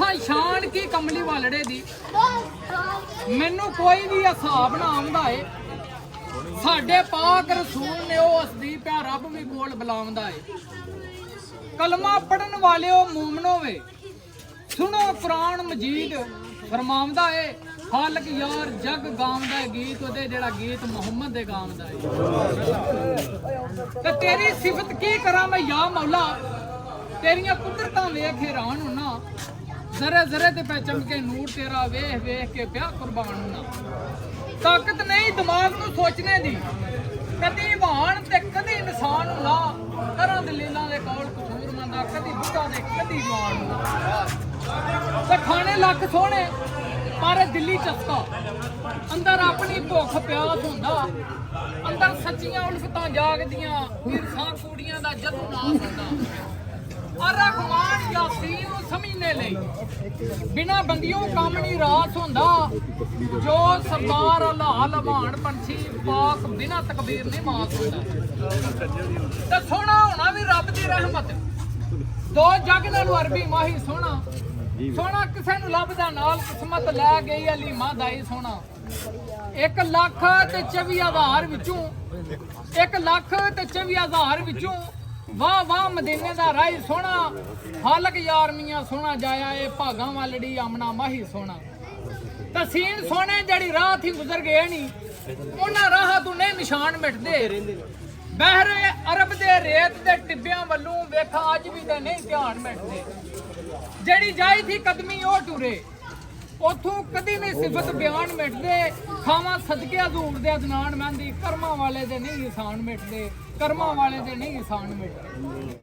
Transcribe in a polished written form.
ਕਰਾਂ ਸ਼ਾਨ ਕੀ ਕਮਲੀ ਵਾਲੜੇ ਦੀ ਮੈਨੂੰ ਕੋਈ ਵੀ ਹਿਸਾਬ ਨਾ ਆਉਂਦਾ ਏ ਸਾਡੇ ਪਾਕ ਰਸੂਲ ਨੇ ਉਹ ਹਸਦੀ ਪਿਆ ਰੱਬ ਵੀ ਕੋਲ ਬੁਲਾਉਂਦਾ ਏ ਕਲਮਾ ਪੜਨ ਵਾਲਿਓ ਮੂਮਨੋ ਵੇ ਸੁਣੋ ਕੁਰਾਨ ਮਜੀਦ ਫਰਮਾਉਂਦਾ ਏ ਖਾਲਕ ਯਾਰ ਜਗ ਗਾਉਂਦਾ ਗੀਤ ਉਹਦੇ ਜਿਹੜਾ ਗੀਤ ਮੁਹੰਮਦ ਦੇ ਗਾਉਂਦਾ ਏ ਤੇ ਤੇਰੀ ਸਿਫਤ ਕੀ ਕਰਾਂ ਮੈਂ ਯਾ ਮੌਲਾ तेरिया कुदरतां वेख हैरान होना जरे जरे ते पै चमके नूर तेरा वेख वेख के प्या कुर्बान होना ताकत नहीं दिमाग नूं सोचने दी कदी वाहन ते कदी इंसान होना तरह दलीलां दे कौल कसूर मंदा कदी बुढ़ा दे कदी जवान होना ते खाने लख सोहणे पर दिल्ली चस्का अंदर अपनी भुख प्यास होंदा अंदर सच्चियां उल्फतां जागदियां ईर्षा कूड़ियां दा जदों नास होंदा रहमान यासीन नूं समझने लई बिना बंदियों काम नहीं रास होंदा जो सरदार अल्लाह लवान पंछी पाक बिना तकबीर नहीं मास होंदा ते सोहना होना भी रब दी रहमत दो जग नालों अरबी माही सोहना सोहना किसे नूं लभदा नाल किस्मत लै गई अलीमा दाई सोहना 1 ਲੱਖ ਤੇ 24,000 ਵਿੱਚੋਂ 1 ਲੱਖ ਤੇ 24,000 ਵਿੱਚੋਂ वाह वाह मदीने दा राही सोना हालक यार मियां सोना जाया ए भागा वालड़ी आमना माही सोना तसीन सोने जड़ी राह थी गुजर गए नी उन्हां राह तू नहीं निशान मिटदे बहरे अरब दे रेत दे टिब्बियां वल्लों वेखा अज भी ते नहीं ध्यान मिटदे जड़ी जाई थी कदमी ओ टुरे उथों कदी नहीं सिफत बयान मिटदे खावा सदके हजूर दे अदनान महंदी कर्मा वाले दे नहीं इंसान मिटदे कर्मा वाले दे नहीं इंसान मिटदे।